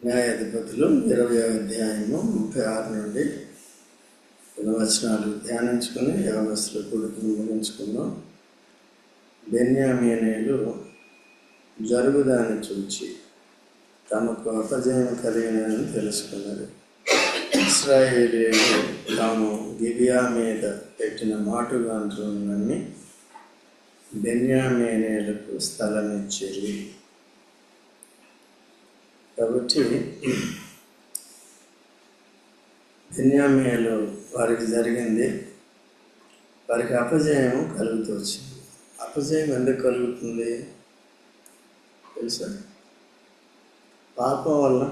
న్యాయాధిపతులు 20వ అధ్యాయము 36 నుండి వచనాలు ధ్యానించుకుని యవనస్తుల కొడుకును ముగించుకున్నాం. బెన్యామీనీయులు జరుగుదాన్ని చూచి తమకు అపజయం కలిగినని తెలుసుకున్నారు. ఇశ్రాయేలీయులు తాము గిబియా మీద పెట్టిన మాటుగాండ్రులన్నీ బెన్యామీనీయులకు స్థలం ఇచ్చేవి. కాబట్టి బెన్యామీనీయులు వారికి జరిగింది, వారికి అపజయం కలుగుతూ వచ్చింది. అపజయం ఎందుకు కలుగుతుంది తెలుసా? పాపం వలన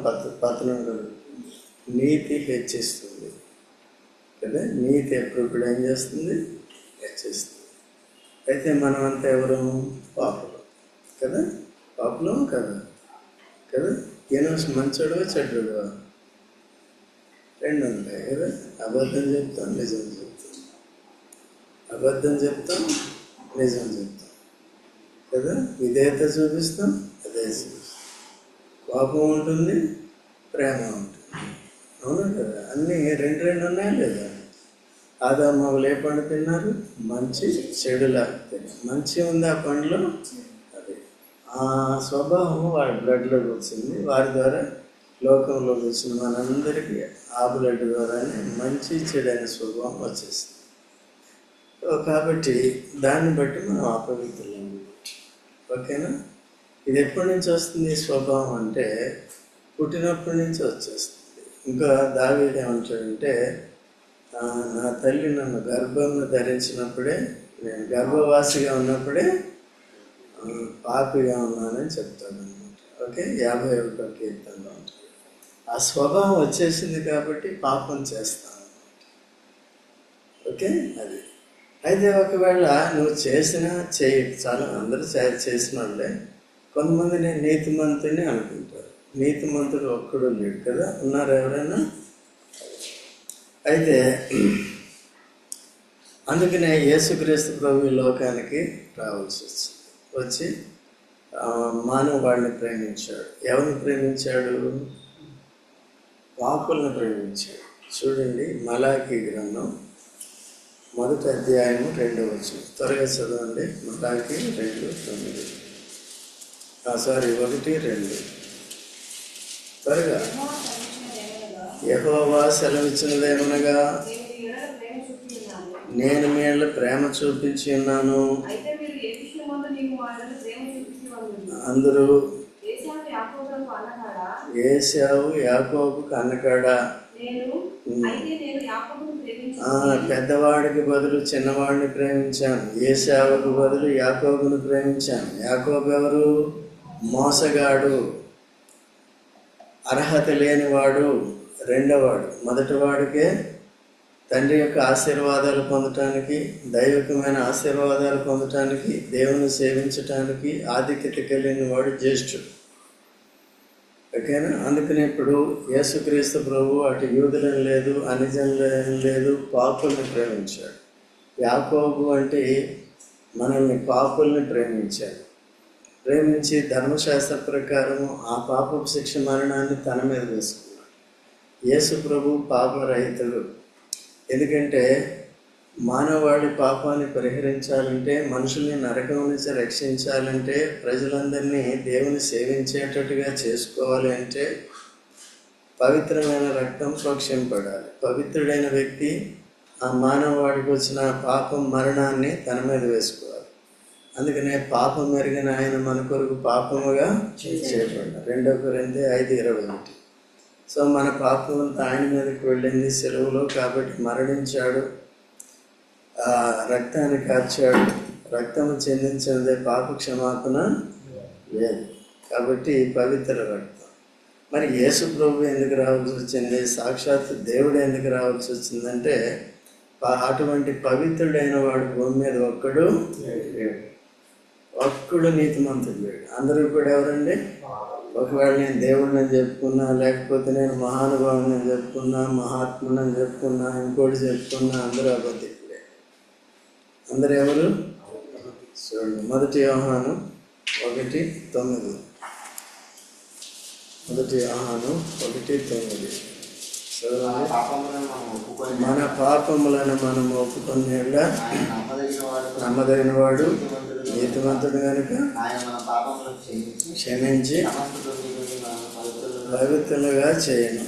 పతనం కలుగుతుంది. నీతి హెచ్చిస్తుంది కదా. నీతి ఎప్పుడు కూడా ఏం చేస్తుంది? హెచ్చిస్తుంది. అయితే మనమంతా ఎవరు? పాపులు కదా. పాపులం కదా కదా. ఈయన మంచోడుగా చెడ్డోడుగా రెండు ఉంటాయి కదా. అబద్ధం చెప్తాం, నిజం చెప్తాం. అబద్ధం చెప్తాం, నిజం చెప్తాం కదా. విధేయత చూపిస్తాం, అదే చూపిస్తాం. కోపం ఉంటుంది, ప్రేమ ఉంటుంది. అవునా కదా. అన్నీ రెండు ఉన్నాయా లేదా? ఆదాము అవ్వలు ఏ పండు తిన్నారు? మంచి చెడులా తిన్నారు. మంచి ఉంది ఆ పండులో. అది ఆ స్వభావం వాడి బ్లడ్లోకి వచ్చింది. వారి ద్వారా లోకంలోకి వచ్చిన మనందరికీ ఆ బ్లడ్ ద్వారానే మంచి చెడైన స్వభావం వచ్చేసింది. కాబట్టి దాన్ని బట్టి మనం అపవిత్రులం. ఓకేనా. ఇది ఎప్పటి నుంచి వస్తుంది స్వభావం అంటే? పుట్టినప్పటి నుంచి వచ్చేస్తుంది. ఇంకా దావీదు ఏమంటాడంటే, నా తల్లి నన్ను గర్భంలో ధరించినప్పుడే, నేను గర్భవాసిగా ఉన్నప్పుడే పాపిగా ఉన్నానని చెప్తాను అనమాట. ఓకే. 51వ కీర్తనలో ఉంటుంది. ఆ స్వభావం వచ్చేసింది కాబట్టి పాపం చేస్తాను అనమాట. ఓకే. అది అయితే ఒకవేళ నువ్వు చేసినా చాలా అందరూ చేసిన వాళ్ళే. కొంతమంది నేను నీతిమంతుని అనుకుంటారు. నీతిమంతుడు ఒక్కడు లేడు కదా. ఉన్నారు ఎవరైనా? అయితే అందుకనే యేసుక్రీస్తు ప్రభు లోకానికి రావాల్సి వచ్చింది. వచ్చి మానవాడిని ప్రేమించాడు. ఎవరిని ప్రేమించాడు? పాపులను ప్రేమించాడు. చూడండి, మలాకీ గ్రంథం 1వ అధ్యాయము 2వ వచనం. త్వరగా చదవండి. మలాకీ 2:9. 1:2 త్వరగా. యెహోవా సెలవిచ్చినదేమనగా, నేను మీ యెడల ప్రేమ చూపించి ఉన్నాను. అందరూ ఏశావు యాకోబుకు అన్నకాడా? పెద్దవాడికి బదులు చిన్నవాడిని ప్రేమించాను. ఏశావుకు బదులు యాకోబును ప్రేమించాను. యాకోబు ఎవరు? మోసగాడు, అర్హత లేనివాడు, రెండోవాడు. మొదటివాడికే తండ్రి యొక్క ఆశీర్వాదాలు పొందటానికి, దైవికమైన ఆశీర్వాదాలు పొందటానికి, దేవుని సేవించటానికి ఆధిక్యత కలిగిన వాడు జ్యేష్ఠుడు. ఓకేనా. అందుకని ఇప్పుడు యేసుక్రీస్తు ప్రభు అటు యూదులను లేదు, అన్యజనులను లేదు, పాపుల్ని ప్రేమించాడు. యాకోబు అంటే మనల్ని పాపుల్ని ప్రేమించాడు. ప్రేమించి ధర్మశాస్త్ర ప్రకారము ఆ పాపపు శిక్ష మరణాన్ని తన మీద వేసుకున్నాడు. యేసు ప్రభు పాపరహితుడు. ఎందుకంటే మానవాళి పాపాన్ని పరిహరించాలంటే, మనుషుల్ని నరకం నుంచి రక్షించాలంటే, ప్రజలందరినీ దేవుని సేవించేటట్టుగా చేసుకోవాలి అంటే పవిత్రమైన రక్తం ప్రోక్షింపడాలి. పవిత్రుడైన వ్యక్తి ఆ మానవాడికి వచ్చిన పాపం మరణాన్ని తన మీద వేసుకోవాలి. అందుకనే పాపం మెరిగిన ఆయన మన కొరకు పాపముగా చేయబడ్డాడు. 2 కొరింథీ 5:21. సో మన పాపం అంతా ఆయన మీదకి వెళ్ళింది సెలవులో. కాబట్టి మరణించాడు, రక్తాన్ని కార్చాడు. రక్తము చెందించినదే పాప క్షమాపణ లేదు. కాబట్టి పవిత్ర రక్తం. మరి యేసు ప్రభు ఎందుకు రావాల్సి వచ్చింది? సాక్షాత్ దేవుడు ఎందుకు రావాల్సి వచ్చిందంటే, అటువంటి పవిత్రుడైన వాడు భూమి మీద ఒక్కడు నీతిమంతుడు లేడు. అందరూ కూడా ఎవరండి? ఒకవేళ నేను దేవుడిని చెప్పుకున్నా, లేకపోతే నేను మహానుభావుని చెప్పుకున్నా, మహాత్ముని చెప్పుకున్నా, ఇంకోటి చెప్పుకున్నా, అందరూ అబద్ధికులే. అందరూ ఎవరు? చూడండి, 1 యోహాను 1:9. మొదటి యోహాను 1:9. మన పాపములను మనం ఒప్పుకొని మన పాపములను మనం ఒప్పుకుని ఆయన నమ్మదగిన వాడు నీతిమంతుడును నీతిమంతుడు కనుక ఆయన మన పాపములను క్షమించి సమస్త దుర్నీతిని మనము పవిత్రులను పవిత్రులుగా చేయను.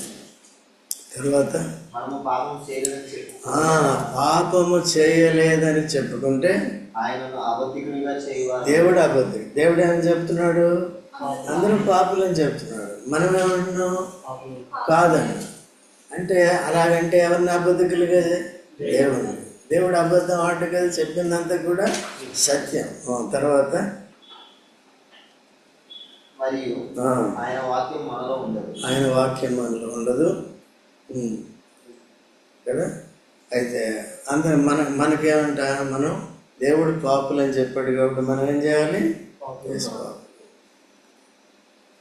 తర్వాత మనము పాపం చేయలేదని చెప్పు పాపము చేయలేదని చెప్పుకుంటే ఆయనను అబద్ధికునిగా చేయవారు దేవుడు అబద్ధి. దేవుడు ఏమని చెప్తున్నాడు? అందరూ పాపులని చెప్తున్నాడు. మనం ఏమంటున్నాం? కాదని. అంటే అలాగంటే ఎవరిని అబద్ధికులుగా? దేవుడు. దేవుడు అబద్ధం ఆట కదా, చెప్పిందంతా కూడా సత్యం. తర్వాత మరియు ఆయన వాక్యం మనలో ఉండదు. ఆయన వాక్యం మనలో ఉండదు కదా. అయితే అందరూ మనకేమంట, మనం దేవుడు పాపులు అని చెప్పాడు కాబట్టి మనం ఏం చేయాలి? చేసుకోవాలి.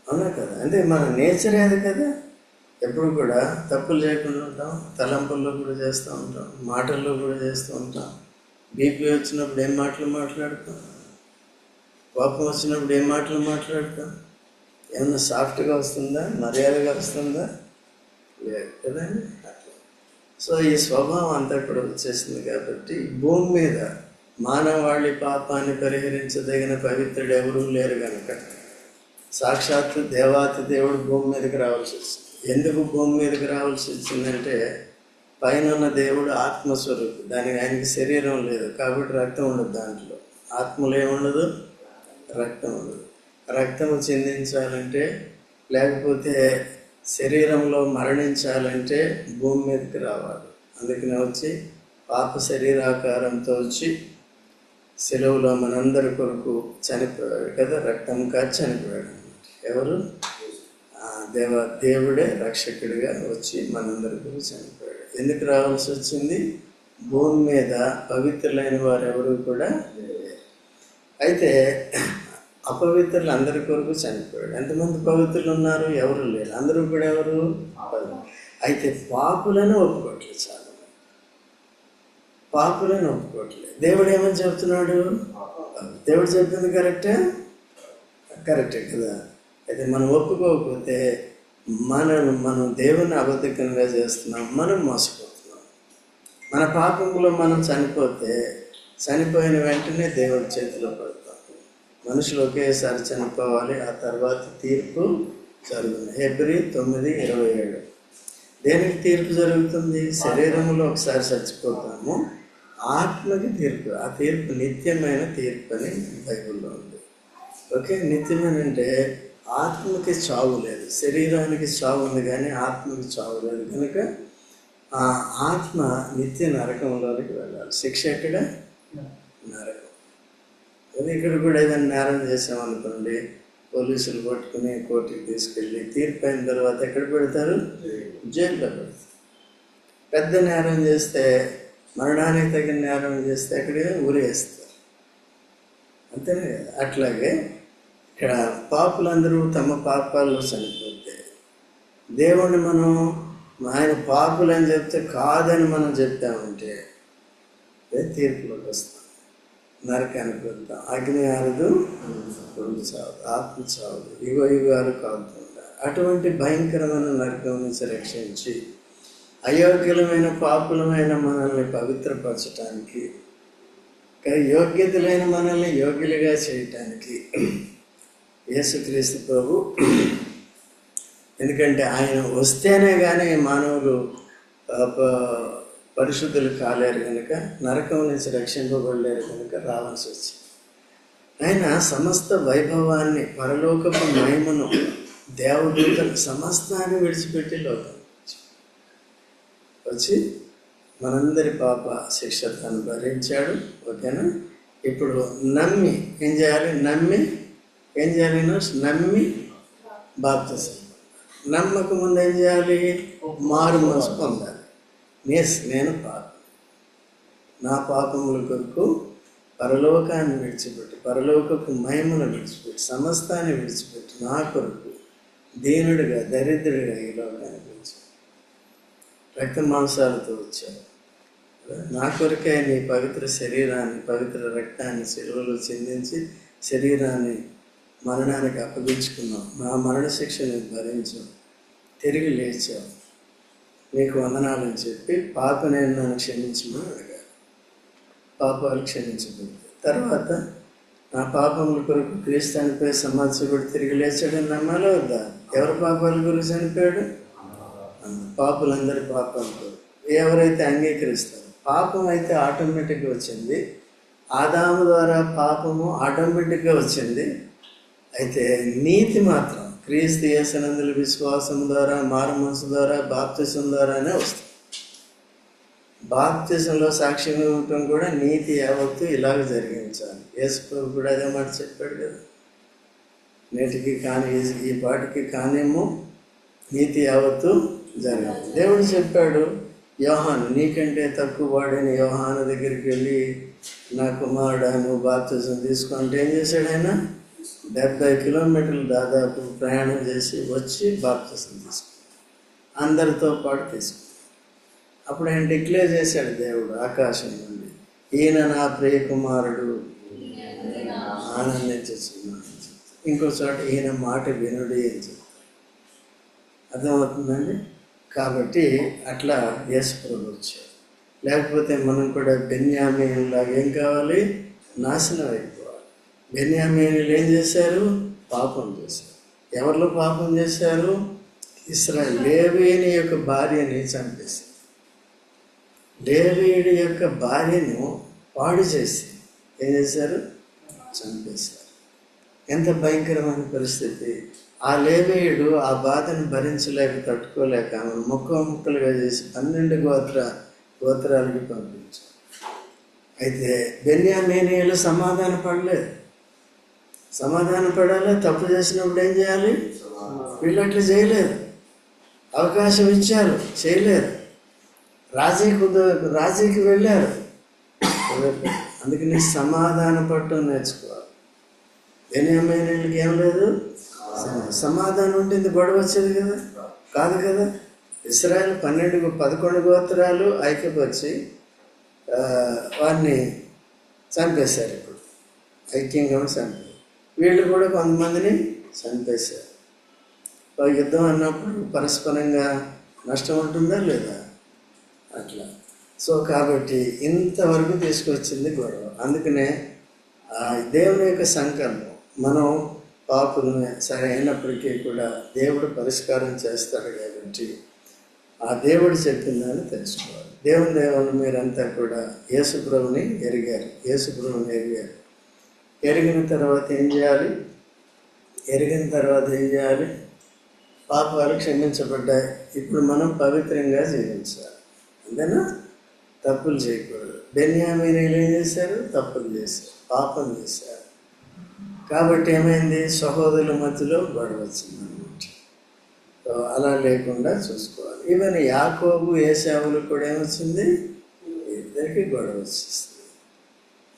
అవునా కదా? అంటే మన నేచర్ అది కదా. ఎప్పుడు కూడా తప్పులు చేయకుండా ఉంటాం. తలంపుల్లో కూడా చేస్తూ ఉంటాం, మాటల్లో కూడా చేస్తూ ఉంటాం. బీపీ వచ్చినప్పుడు ఏం మాటలు మాట్లాడతాం, కోపం వచ్చినప్పుడు ఏం మాటలు మాట్లాడతాం. ఏమన్నా సాఫ్ట్గా వస్తుందా, మర్యాదగా వస్తుందా? లేదు కదండి. అట్లా. సో ఈ స్వభావం అంతా కూడా వచ్చేసింది కాబట్టి భూమి మీద మానవాళి పాపాన్ని పరిహరించదగిన పవిత్రుడు ఎవరూ లేరు కనుక సాక్షాత్తు దేవాతి దేవుడు భూమి మీదకి రావాల్సి వచ్చింది. ఎందుకు భూమి మీదకి రావాల్సి వచ్చిందంటే పైన ఉన్న దేవుడు ఆత్మస్వరూపి. దానికి ఆయనకి శరీరం లేదు కాబట్టి రక్తం ఉండదు. దాంట్లో ఆత్మలో ఏముండదు? రక్తం ఉండదు. రక్తము చిందించాలంటే, లేకపోతే శరీరంలో మరణించాలంటే భూమి మీదకి రావాలి. అందుకనే వచ్చి పాప శరీరాకారంతో వచ్చి సెలవులో మనందరి కొరకు చనిపోయాడు కదా. రక్తం కాచి చనిపోయాడు. ఎవరు? దేవుడే రక్షకుడిగా వచ్చి మనందరి కొరకు చనిపోయాడు. ఎందుకు రావాల్సి వచ్చింది? భూమి మీద పవిత్రులైన వారు ఎవరు కూడా లేరు. అయితే అపవిత్రులు అందరి కొరకు చనిపోయాడు. ఎంతమంది పవిత్రులు ఉన్నారు? ఎవరు లేరు. అందరూ కూడా ఎవరు? అయితే పాపులను ఒప్పుకోవట్లేదు. చాలా పాపులను ఒప్పుకోవట్లేదు. దేవుడు ఏమని చెప్తున్నాడు? దేవుడు చెప్పింది కరెక్టే కదా. అయితే మనం ఒప్పుకోకపోతే మనం దేవుని అబద్ధకంగా చేస్తున్నాం, మనం మోసపోతున్నాం. మన పాపంలో మనం చనిపోతే చనిపోయిన వెంటనే దేవుడి చేతిలో పడతాం. మనుషులు ఒకేసారి చనిపోవాలి, ఆ తర్వాత తీర్పు జరుగుతుంది. హెబ్రీ 9:27. దేనికి తీర్పు జరుగుతుంది? శరీరంలో ఒకసారి చచ్చిపోతాము, ఆత్మకి తీర్పు. ఆ తీర్పు నిత్యమైన తీర్పు అని బైబిల్లో ఉంది. ఓకే, నిత్యమైన అంటే ఆత్మకి చావు లేదు. శరీరానికి చావు ఉంది కానీ ఆత్మకి చావు లేదు కనుక ఆ ఆత్మ నిత్య నరకంలోనికి వెళ్ళాలి. శిక్ష ఎక్కడ? నరకం. అది ఇక్కడ కూడా ఏదైనా నేరం చేసామనుకోండి, పోలీసులు పట్టుకుని కోర్టుకి తీసుకెళ్ళి తీర్పు అయిన తర్వాత ఎక్కడ పెడతారు? జైల్లో పెడతారు. పెద్ద నేరం చేస్తే, మరణానికి తగిన నేరం చేస్తే ఎక్కడ? ఉరేస్తారు. అంతేనే కదా. అట్లాగే ఇక్కడ పాపులందరూ తమ పాపాల్లో చనిపోతే దేవుణ్ణి మనం ఆయన పాపులు అని చెప్తే కాదని మనం చెప్తామంటే తీర్పులోకి వస్తాం, నరకానికి వెళ్తాం. అగ్ని ఆరదు, పొరుగు చావు, ఆత్మ చావు, యుగాలు కాకుండా అటువంటి భయంకరమైన నరకం నుంచి రక్షించి అయోగ్యులమైన పాపులమైన మనల్ని పవిత్రపరచడానికి, యోగ్యతలైన మనల్ని యోగ్యులుగా చేయటానికి యేసుక్రీస్తు ప్రభు. ఎందుకంటే ఆయన వస్తేనే కానీ మానవులు పరిశుద్ధులు కాలేరు కనుక, నరకం నుంచి రక్షింపబడలేరు కనుక రావాల్సి వచ్చింది. ఆయన సమస్త వైభవాన్ని, పరలోకపు మహిమను, దేవదూతలు సమస్తాన్ని విడిచిపెట్టి లోకం వచ్చి మనందరి పాప శిక్ష తను భరించాడు. ఓకేనా? ఇప్పుడు నమ్మి ఏం చేయాలి? నమ్మి బాప్తిసం. నమ్మక ముందు ఏం చేయాలి? మారు మనసు పొందాలి. నేను పాపం, నా పాపముల కొరకు పరలోకాన్ని విడిచిపెట్టి, పరలోకపు మహిమను విడిచిపెట్టి, సమస్తాన్ని విడిచిపెట్టి నా కొరకు దీనుడిగా, దరిద్రుడిగా ఈ లోకాన్ని పిలిచి రక్త మాంసాలతో వచ్చాడు. నా కొరకే నీ పవిత్ర శరీరాన్ని, పవిత్ర రక్తాన్ని సిలువలో చిందించి శరీరాన్ని మరణానికి అప్పగించుకున్నావు, నా మరణ శిక్షను భరించావు, తిరిగి లేచావు, నీకు వందనాలని చెప్పి పాప నేను నన్ను క్షమించమని అడిగారు. పాపాలు క్షమించబడింది. తర్వాత నా పాపముల కొరకు క్రీస్తు చనిపోయి సమాధిలో తిరిగి లేచాడని నమ్మాలో వద్దా? ఎవరి పాపాల గురించి చనిపోయాడు? పాపులందరి పాపాల కొరకు. ఎవరైతే అంగీకరిస్తారో, పాపం అయితే ఆటోమేటిక్గా వచ్చింది. ఆదాము ద్వారా పాపము ఆటోమేటిక్గా వచ్చింది. అయితే నీతి మాత్రం క్రీస్తు యేసునందుల విశ్వాసం ద్వారా, మారుమనసు ద్వారా, బాప్తిసం ద్వారానే వస్తుంది. బాప్తిసంలో సాక్ష్యం ఇవ్వటం కూడా నీతి యావత్తు ఇలాగ జరిగించాలి. యేసు ప్రభు కూడా అదే మాట చెప్పాడు కదా, నేటికి కానీ ఈ పాటికి కానేమో నీతి యావత్తు జరగాలి. దేవుడు చెప్పాడు, యోహాను నీకంటే తక్కువ వాడైన యోహాను దగ్గరికి వెళ్ళి నా కుమారుడు నువ్వు బాప్తిజం తీసుకుంటే ఏం చేశాడు? ఆయన 70 కిలోమీటర్లు దాదాపు ప్రయాణం చేసి వచ్చి బాప్తిజం తీసుకున్నాడు, అందరితో పాటు తీసుకున్నాడు. అప్పుడు ఆయన డిక్లేర్ చేశాడు దేవుడు ఆకాశం నుండి, ఈయన నా ప్రియ కుమారుడు ఆనందించుచున్నాడు. ఇంకో చోట ఈయన మాట వినుడి అని చెప్తాడు. అర్థమవుతుందండి? కాబట్టి అట్లా యేసు ప్రభు వచ్చాడు. లేకపోతే మనం కూడా బెన్యామీనులాగా ఏం కావాలి? నాశనం అయిపోవాలి. బెన్యామీనులు ఏం చేశారు? పాపం చేశారు. ఎవరిలో పాపం చేశారు? ఇశ్రాయేలు లేవీయుని యొక్క భార్యని చంపేశారు. లేవీయుడి యొక్క భార్యను పాడు చేసి ఏం చేశారు? చంపేశారు. ఎంత భయంకరమైన పరిస్థితి! ఆ లేవీయుడు ఆ బాధను భరించలేక, తట్టుకోలేక ముక్కలుగా చేసి 12 గోత్రాలకి పంపించారు. అయితే బెన్యామీనీయులు సమాధాన పడలేదు. సమాధాన పడాలి. తప్పు చేసినప్పుడు ఏం చేయాలి? వీళ్ళు అట్లా చేయలేదు. అవకాశం ఇచ్చారు, చేయలేదు. రాజీకి వెళ్ళారు. అందుకని సమాధాన పడటం నేర్చుకోవాలి. బెన్యామీనీయులకి ఏం లేదు, సమాధానం ఉంటే ఇంత గొడవ వచ్చేది కదా, కాదు కదా. ఇశ్రాయేలు 11 గోత్రాలు ఐక్యపరిచి వారిని చంపేశారు. ఇప్పుడు ఐక్యంగా చంపారు. వీళ్ళు కూడా కొంతమందిని చంపేశారు. యుద్ధం అన్నప్పుడు పరస్పరంగా నష్టం ఉంటుందా లేదా? అట్లా. సో కాబట్టి ఇంతవరకు తీసుకొచ్చింది గొడవ. అందుకనే దేవుని యొక్క సంకల్పం, మనం పాపులు సరే అయినప్పటికీ కూడా దేవుడు పరిష్కారం చేస్తాడు. కాబట్టి ఆ దేవుడు చెప్పిందని తెలుసుకోవాలి. దేవుని మీరంతా కూడా యేసు ప్రభువుని ఎరిగారు. ఎరిగిన తర్వాత ఏం చేయాలి? పాపాలు క్షమించబడ్డాయి. ఇప్పుడు మనం పవిత్రంగా జీవించాలి. అంతేనా? తప్పులు చేయకూడదు. బెన్యామీనీయులు ఏం చేశారు? తప్పులు చేశారు, పాపం చేశారు. కాబట్టి ఏమైంది? సహోదరుల మధ్యలో గొడవ వచ్చింది అన్నమాట. అలా లేకుండా చూసుకోవాలి. ఈవెన్ యాకోబు ఏశావులు కూడా ఏమొచ్చింది? ఇద్దరికి గొడవ వచ్చేస్తుంది.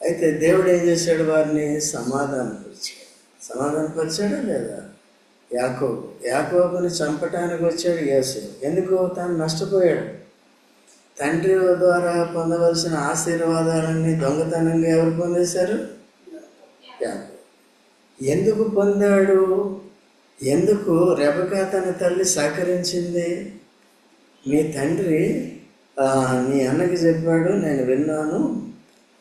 అయితే దేవుడు ఏం చేశాడు? వారిని సమాధానపరిచాడా లేదా? యాకోబుని చంపటానికి వచ్చాడు యేసేపు. ఎందుకు? తాను నష్టపోయాడు. తండ్రి ద్వారా పొందవలసిన ఆశీర్వాదాలన్నీ దొంగతనంగా ఎవరు పొందేశారు? యాకోబు. ఎందుకు పొందాడు? ఎందుకు? రెబెకా తన తల్లి సహకరించింది. నీ తండ్రి నీ అన్నకి చెప్పాడు, నేను విన్నాను,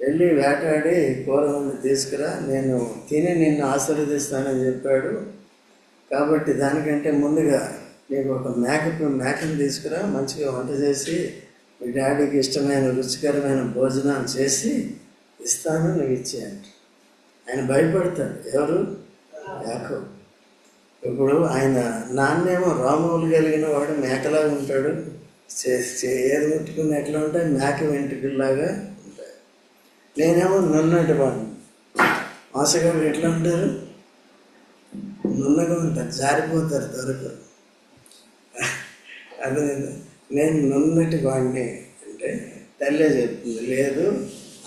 వెళ్ళి వేటాడి కూర వండి తీసుకురా, నేను తిని నిన్ను ఆశీర్వదిస్తానని చెప్పాడు. కాబట్టి దానికంటే ముందుగా నీకు ఒక మేకను తీసుకురా, మంచిగా వంట చేసి మీ డాడీకి ఇష్టమైన రుచికరమైన భోజనం చేసి ఇస్తాను, నువ్వు ఇచ్చేయంట. ఆయన భయపడతాడు. ఎవరు? యాకోబు. ఇప్పుడు ఆయన నాన్నేమో రోమములు కలిగిన వాడు, మేకలా ఉంటాడు. ఏది ముట్టుకుని ఎట్లా ఉంటాయి? మేక వెంట్రుకల్లాగా ఉంటాయి. నేనేమో నున్నటి వాడిని. మోసగాడు ఎట్లా ఉంటారు? నున్నగా ఉంటారు, జారిపోతారు, దొరకరు. అదే నేను నున్నటి వాడిని అంటే తల్లే చెప్తుంది, లేదు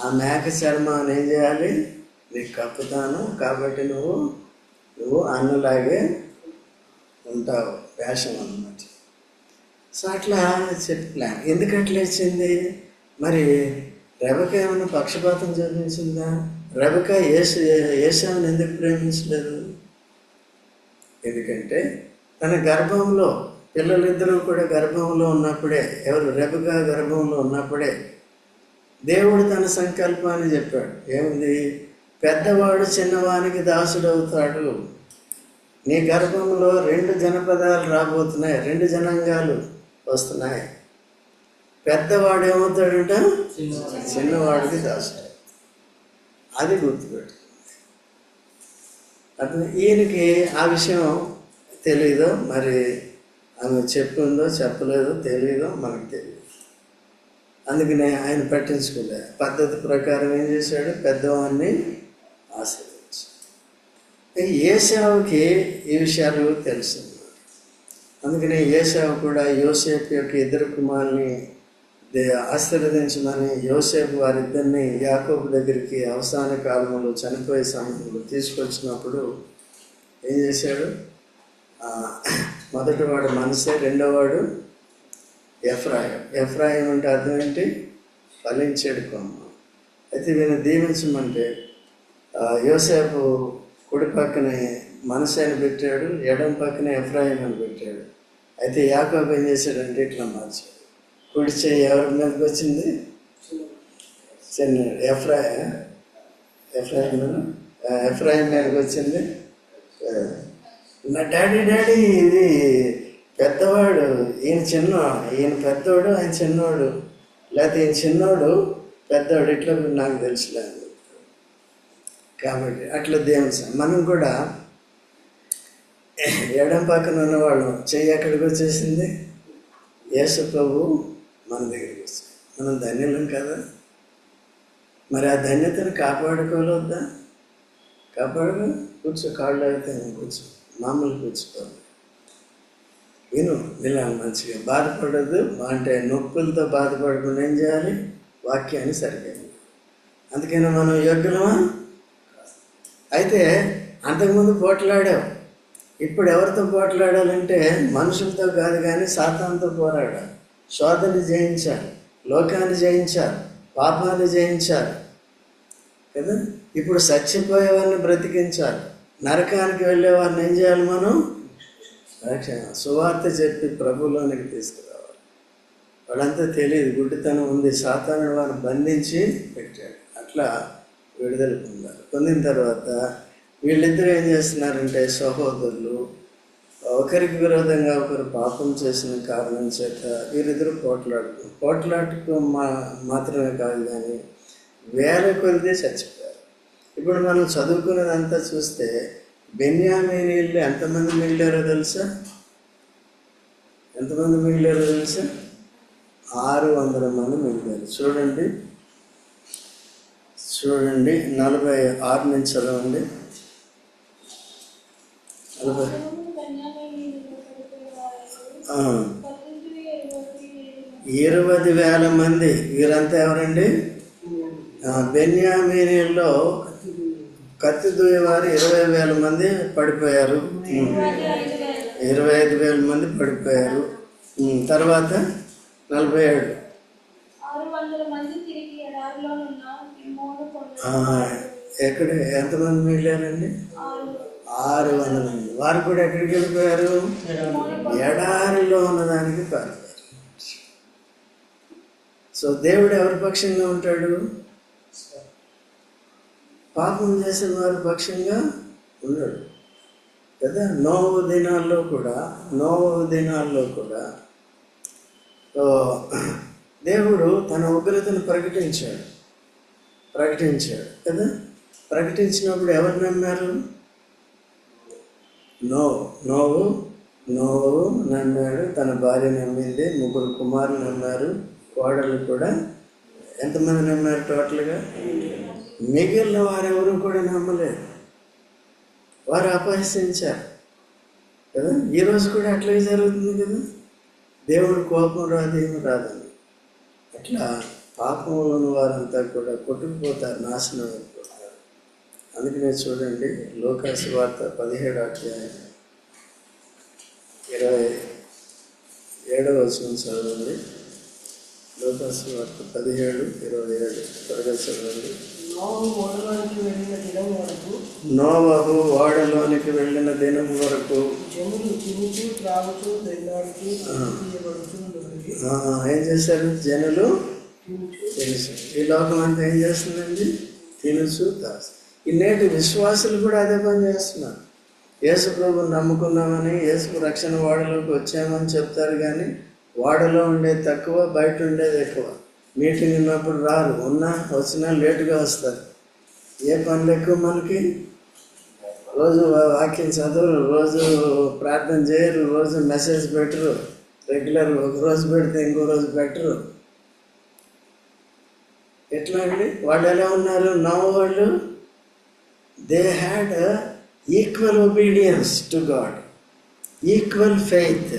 ఆ మేక చర్మాన్ని ఏం చేయాలి? నీకు కప్పుతాను, కాబట్టి నువ్వు అన్నలాగే ఉంటావు. వేషం అన్నమాట. సో అట్లా చెప్పి ప్లాన్. ఎందుకు అట్లా ఇచ్చింది? మరి రెబెకా ఏమైనా పక్షపాతం చూపించిందా? రెబెకా ఏశావుని ఎందుకు ప్రేమించలేదు? ఎందుకంటే తన గర్భంలో పిల్లలిద్దరూ కూడా గర్భంలో ఉన్నప్పుడే, ఎవరు రెబెకా గర్భంలో ఉన్నప్పుడే దేవుడు తన సంకల్పాన్ని చెప్పాడు. ఏముంది? పెద్దవాడు చిన్నవానికి దాసుడవుతాడు. నీ గర్భంలో 2 జనపదాలు రాబోతున్నాయి, 2 జనాంగాలు వస్తున్నాయి. పెద్దవాడు ఏమవుతాడంట? చిన్నవాడికి దాసుడు. అది గుర్తుపెట్టు. అతను ఈయనకి ఆ విషయం తెలీదో, మరి ఆమె చెప్పిందో చెప్పలేదో తెలీదో, మనకు తెలియదు. అందుకనే ఆయన పట్టించుకోలే. పద్ధతి ప్రకారం ఏం చేశాడు? పెద్దవాడిని ఆశీర్వదించాడు. ఏశావుకి ఈ విషయాలు తెలుసు. అందుకనే ఏశావు కూడా యోసేపు యొక్క 2 కుమారుని ఆశీర్వదించమని యోసేపు వారిద్దరిని యాకోబు దగ్గరికి అవసాన కాలంలో చనిపోయే సమయంలో తీసుకొచ్చినప్పుడు ఏం చేశాడు? మొదటివాడు మనసే, రెండోవాడు ఎఫ్రాయిం. ఎఫ్రాయిం అంటే అర్థం ఏంటి? ఫలించాడు కొమ్మ. అయితే వీళ్ళని దీవించమంటే యోసేపు కుడి పక్కనే మనసేని పెట్టాడు, ఎడం పక్కనే ఎఫ్రాయిం అని పెట్టాడు. అయితే యాకోబు ఏం చేశాడంటే ఇట్లా మార్చాడు. కుడి చెయ్యి ఎవరి మీదకి వచ్చింది? చిన్న ఎఫ్రాయిం మీదకి వచ్చింది. నా డాడీ ఇది పెద్దవాడు, ఈయన పెద్దవాడు, ఆయన చిన్నవాడు, లేకపోతే ఈయన చిన్నవాడు పెద్దవాడు, ఇట్లా నాకు తెలుసులేదు. కాబట్టి అట్లా దేవుని మనం కూడా ఎడం పక్కన ఉన్నవాళ్ళు చెయ్యి ఎక్కడికి వచ్చేసింది? యేసు ప్రభు మన దగ్గరికి వచ్చాడు. మనం ధన్యులం కదా. మరి ఆ ధన్యతను కాపాడుకోలేదా? కూర్చో, కాళ్ళు అయితే కూర్చో, మామూలు కూర్చుకోవాలి. వినాలి మంచిగా, బాధపడద్దు. అంటే నొప్పులతో బాధపడకుండా ఏం చేయాలి? వాక్యాన్ని సరిగ్గా. అందుకని మనం యోగ్యులమా? అయితే అంతకుముందు పోట్లాడావు. ఇప్పుడు ఎవరితో పోట్లాడాలంటే మనుషులతో కాదు, కానీ సాతానుతో పోరాడాలి. శోధన జయించాలి, లోకాన్ని జయించాలి, పాపాన్ని జయించాలి కదా. ఇప్పుడు చచ్చిపోయేవారిని బ్రతికించాలి, నరకానికి వెళ్ళేవారిని ఏం చేయాలి? మనం సువార్త చెప్పి ప్రభువులోనికి తీసుకురావాలి. వాళ్ళంతా తెలియదు, గుడ్డితనం ఉంది, సాతాను వారు బంధించి పెట్టాడు. అట్లా విడుదల పొందాలి. పొందిన తర్వాత వీళ్ళిద్దరూ ఏం చేస్తున్నారంటే, సహోదరులు ఒకరికి విరోధంగా ఒకరు పాపం చేసిన కారణం చేత వీరిద్దరూ పోట్లాడుకు మాత్రమే కాదు, కానీ వేల కొద్ది చచ్చిపోయారు. ఇప్పుడు మనం చదువుకున్నదంతా చూస్తే బెన్యామీనీయులు ఎంతమంది మిగిలారో తెలుసా? 600 మంది మిగిలారు. చూడండి 46 నుంచి చదవండి. 20,000 మంది. వీరంతా ఎవరండి? బెన్యామీనీయుల్లో కత్తి దూయేవారు 20,000 మంది పడిపోయారు. 25,000 మంది పడిపోయారు. తర్వాత 47 ఎక్కడ ఎంతమంది మిగిలారండి? 600 మంది. వారు కూడా ఎక్కడికి వెళ్ళిపోయారు? ఎడారిలో ఉన్నదానికి పారిపోయారు. సో దేవుడు ఎవరి పక్షంగా ఉంటాడు? పాపం చేసిన వారి పక్షంగా ఉన్నాడు కదా. నోవు దినాల్లో కూడా దేవుడు తన ఉగ్రతను ప్రకటించాడు కదా. ప్రకటించినప్పుడు ఎవరు నమ్మారు? నోవు నమ్మాడు, తన భార్య నమ్మింది, 3 కుమారులు నమ్మారు, కోడళ్ళు కూడా. ఎంతమంది నమ్మారు టోటల్గా? మిగిలిన వారెవరు కూడా నమ్మలేదు, వారు అపహసించారు కదా. ఈరోజు కూడా అట్లాగే జరుగుతుంది కదా. దేవుడు కోపం రాదు, ఏమి రాదని. అట్లా పాపంలోని వారంతా కూడా కొట్టుకుపోతారు, నాశనం అయిపోతారు. అందుకనే చూడండి, లోకాసు వార్త 17వ అధ్యాయం 27వ వచనం చదవండి. లోకాసు వార్త 17:27 త్వరగా చదవండి. నోవహు ఓడలోనికి వెళ్ళిన దినం వరకు ఏం చేశారు జనులు? తెలుసు. ఈ లోకం అంతా ఏం చేస్తుందండి? తినుచు తాసు. ఈ నేటి విశ్వాసులు కూడా అదే పని చేస్తున్నారు. యేసు ప్రభుని నమ్ముకున్నామని, యేసు రక్షణ ఓడలోకి వచ్చామని చెప్తారు, కానీ ఓడలో ఉండేది తక్కువ, బయట ఉండేది ఎక్కువ. మీటింగ్ ఉన్నప్పుడు రారు, వచ్చినా లేటుగా వస్తారు. ఏ పనులు ఎక్కువ మనకి? రోజు వాక్యం చదవరు, రోజు ప్రార్థన చేయరు, రోజు మెసేజ్ పెట్టరు, రెగ్యులర్ ఒక రోజు పెడితే ఇంకో రోజు పెట్టరు. ఎట్లా అండి? వాళ్ళు ఎలా ఉన్నారు? వాళ్ళు they had equal obedience to God, equal faith.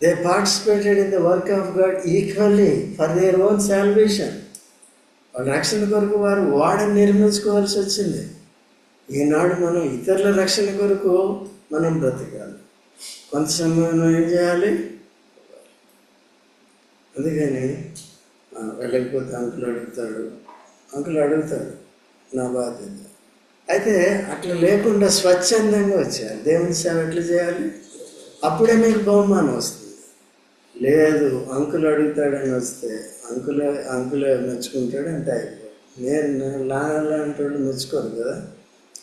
They participated in the work of God equally for their own salvation. వాళ్ళ రక్షణ కొరకు వారు ఓడని నిర్మించుకోవాల్సి వచ్చింది. ఈనాడు మనం ఇతరుల రక్షణ కొరకు మనం బ్రతకాలి. కొంత సమయం ఏం చేయాలి? అందుకని వెళ్ళకపోతే అంకుల్ అడుగుతాడు నా బాధ్యత. అయితే అట్లా లేకుండా స్వచ్ఛందంగా వచ్చేయాలి. దేవుని సేవ ఎట్లా చేయాలి? అప్పుడే మీకు బహుమానం వస్తుంది. లేదు అంకుల్ అడుగుతాడని వస్తే అంకులే మెచ్చుకుంటాడు అంటే అయిపోయింది. నేను లాంటి వాళ్ళు మెచ్చుకోరు కదా.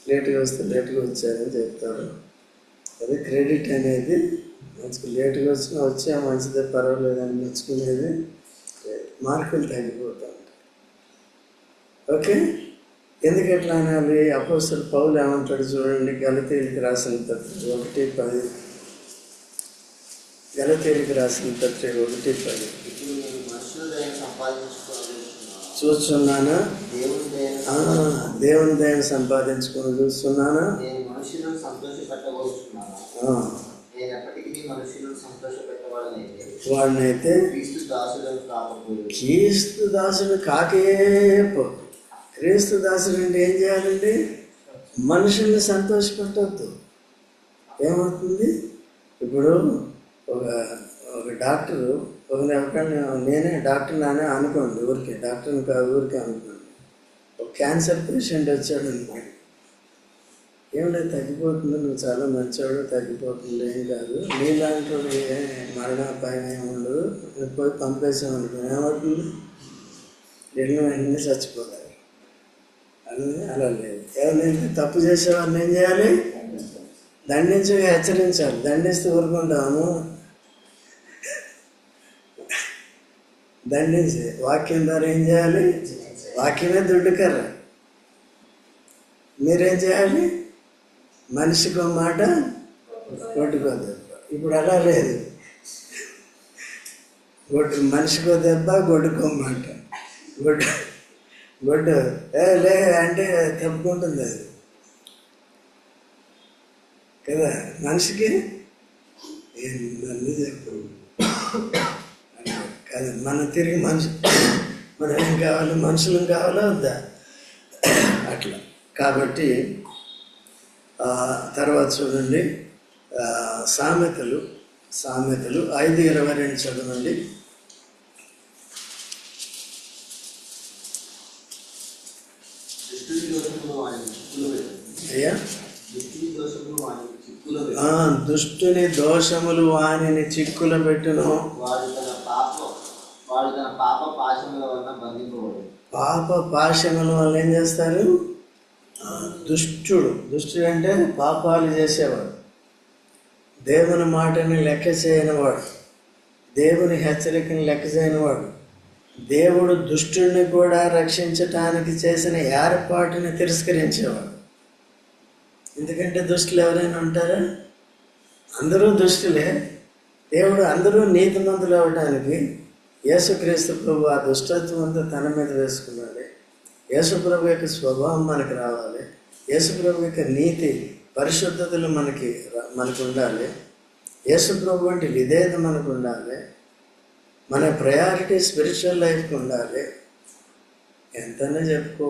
లేటుగా వస్తే లేటుగా వచ్చారని చెప్తారు. అదే క్రెడిట్ అనేది మంచిగా లేటుగా వచ్చా మంచిదే, పర్వాలేదని మెచ్చుకునేది మార్కులు తగ్గిపోతూ ఉంటాయి. ఓకే, ఎందుకు ఎట్లా అనాలి? అపోస్తలుడు పౌలు ఏమంటాడు చూడండి, గలతీయులకు రాసిన పత్రిక 1:10. గలతీయులకు రాసిన పత్రిక 1:10. చూస్తున్నానా? దేవుని దయను సంపాదించుకొని చూస్తున్నానా? వాడినైతే క్రీస్తు దాసుడు కాకేపో. క్రీస్తు దాసుడు అంటే ఏం చేయాలండి? మనుషుల్ని సంతోషపెట్టద్దు. ఏమవుతుంది? ఇప్పుడు ఒక డాక్టరు నేనే డాక్టర్ నానే అనుకోండి, ఊరికే డాక్టర్ని కాదు, ఊరికే అనుకోండి. ఒక క్యాన్సర్ పేషెంట్ వచ్చాడు అనుకోండి, ఏమిటో తగ్గిపోతుంది, నువ్వు చాలా మంచివాడు, తగ్గిపోతుంది, ఏం కాదు, నీలాంటి మరణాపాయం ఏమి ఉండదు, పోయి పంపేసామనుకో, ఏమవుతుంది? వెంటనే చచ్చిపోతారు. అలా లేదు. ఎవరినైతే తప్పు చేసేవాళ్ళని ఏం చేయాలి? దండించగా హెచ్చరించాలి. దండిస్తే ఊరుకుంటాము? దండించి వాక్యం ద్వారా ఏం చేయాలి? వాక్యమే దుడ్డు కర్ర. మీరేం చేయాలి? మనిషికో మాట కొట్టుకో దెబ్బ. ఇప్పుడు అలా లేదు. మనిషికో దెబ్బ, గొడ్డుకో మాట. గొడ్డు లే అంటే తెప్పుకుంటుంది అది కదా. మనిషికి ఏంటన్నీ చెప్పు కదా. మనం తిరిగి మనం ఏం కావాలి? మనుషులం కావాలా వద్దా? అట్లా. కాబట్టి తర్వాత చూడండి, సామెతలు 5:22 చదవండి. అయ్యా, దుష్టుని దోషములు వానిని చిక్కుల పెట్టును, పాప పాశముల వల్ల ఏం చేస్తారు? దుష్టుడు అంటే పాపాలు చేసేవాడు, దేవుని మాటని లెక్క చేయనివాడు, దేవుని హెచ్చరికని లెక్క చేయనివాడు, దేవుడు దుష్టుడిని కూడా రక్షించటానికి చేసిన ఏర్పాటుని తిరస్కరించేవాడు. ఎందుకంటే దుష్టులు ఎవరైనా ఉంటారా? అందరూ దుష్టులే. దేవుడు అందరూ నీతిమంతులు అవ్వడానికి యేసుక్రీస్తు ప్రభు ఆ దుష్టత్వం అంతా తన మీద వేసుకున్నాడు. యేసు ప్రభు యొక్క స్వభావం మనకు రావాలి. యేసు ప్రభు యొక్క నీతి పరిశుద్ధతలు మనకు ఉండాలి. యేసు ప్రభు వంటి విధేయత మనకు ఉండాలి. మన ప్రయారిటీ స్పిరిచువల్ లైఫ్కి ఉండాలి. ఎంతనే చెప్పుకో,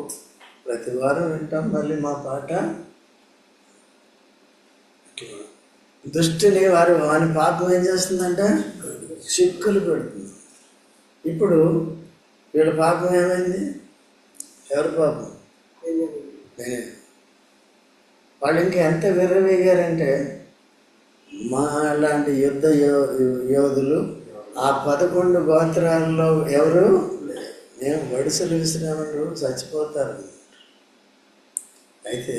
ప్రతి వారం వింటాం మళ్ళీ మా పాట. దుష్టిని వాని పాపం ఏం చేస్తుందంట? చిక్కులు పెడుతుంది. ఇప్పుడు వీళ్ళ పాపం ఏమైంది? ఎవరు పాపం? వాళ్ళు ఇంకా ఎంత విర్రవీగారంటే మా లాంటి యుద్ధ యోధులు ఆ 11 గోత్రాల్లో ఎవరు మేము వడిసలు విసిరామని చచ్చిపోతారు. అయితే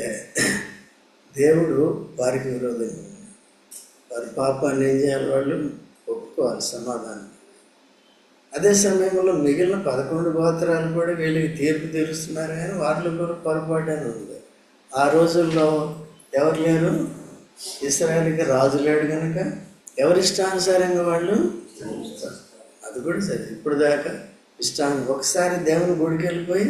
దేవుడు వారికి విరోధం. వారి పాపాన్ని ఏం చేయాలి? వాళ్ళు ఒప్పుకోవాలి, సమాధానం. అదే సమయంలో మిగిలిన 11 గోత్రాలు కూడా వీళ్ళకి తీర్పు తీరుస్తున్నారు, కానీ వాటిలో కూడా పొరపాటనే ఉంది. ఆ రోజుల్లో ఎవరు లేరు, ఇశ్రాయేలుకి రాజు లేడు కనుక ఎవరి ఇష్టానుసారంగా వాళ్ళు, అది కూడా సరే. ఇప్పుడు దాకా ఒకసారి దేవుని గుడికి వెళ్ళిపోయి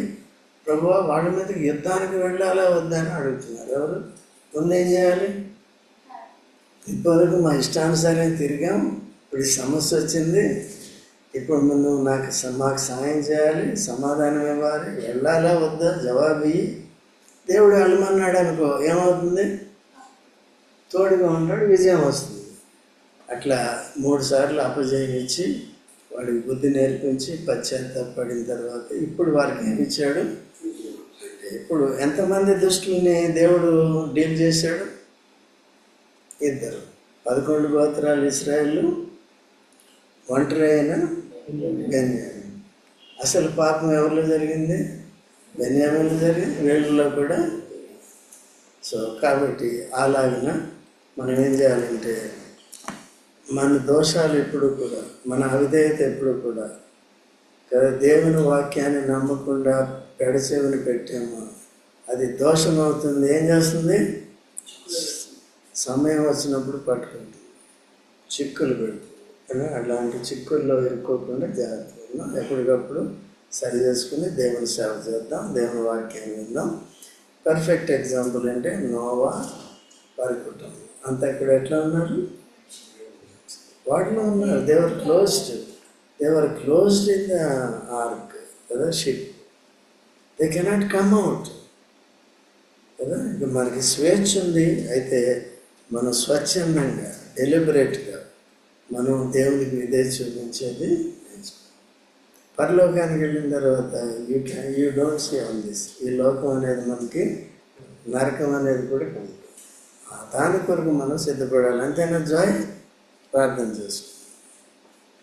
ప్రభువా వాళ్ళ మీదకి యుద్ధానికి వెళ్ళాలా వద్దని అడుగుతున్నారు. ఎవరు? ముందు ఏం చేయాలి? ఇప్పటివరకు మా ఇష్టానుసారం తిరిగాం, ఇప్పుడు ఈ సమస్య వచ్చింది, ఇప్పుడు నువ్వు మాకు సాయం చేయాలి, సమాధానం ఇవ్వాలి, వెళ్ళాలా వద్దా జవాబు ఇయ్యి. దేవుడు వెళ్ళమన్నాడు అనుకో, ఏమవుతుంది? తోడుగా ఉంటాడు, విజయం వస్తుంది. అట్లా 3 సార్లు అపజయం ఇచ్చి వాడికి బుద్ధి నేర్పించి పశ్చాత్తాపడిన తర్వాత ఇప్పుడు వారికి ఏమి ఇచ్చాడు అంటే, ఇప్పుడు ఎంతమంది దుష్టుల్ని దేవుడు డీల్ చేశాడు? 2. 11 గోత్రాలు ఇశ్రాయేలు, ఒంటరి అయిన బెన్యామీను. అసలు పాపం ఎవరిలో జరిగింది? బెన్యామీనులో జరిగింది, వీళ్ళలో కూడా. సో కాబట్టి అలాగిన మనం ఏం చేయాలంటే, మన దోషాలు ఎప్పుడు కూడా, మన అవిధేయత ఎప్పుడు కూడా దేవుని వాక్యాన్ని నమ్మకుండా పెడచెవిని పెట్టాము, అది దోషం అవుతుంది. ఏం చేస్తుంది? సమయం వచ్చినప్పుడు పట్టుకుంటుంది, చిక్కులు పెడుతుంది. అలాంటి చిక్కుల్లో ఇరుక్కోకుండా జాగ్రత్తగా ఎప్పటికప్పుడు సరి చేసుకుని దేవుని సేవ చేద్దాం, దేవుని వాక్యాన్ని విందాం. పర్ఫెక్ట్ ఎగ్జాంపుల్ అంటే నోవా, వారి కుటుంబం అంతా ఇక్కడ ఎట్లా ఉన్నారు? వాటిలో ఉన్నారు. దేవర్ క్లోజ్డ్ ఇన్ ద ఆర్క్ కదా, ship. They cannot come out కదా. ఇక మనకి స్వేచ్ఛ ఉంది. అయితే మనం స్వచ్ఛందంగా, డెలిబరేట్గా మనం దేవునికి విధేయత చూపించేది. పరలోకానికి వెళ్ళిన తర్వాత you don't see on this. ఈ లోకం అనేది మనకి నరకం అనేది కూడా కలుగుతుంది. దాని కొరకు మనం సిద్ధపడాలి. అంతేనా జాయ్? ప్రార్థన చేసుకో.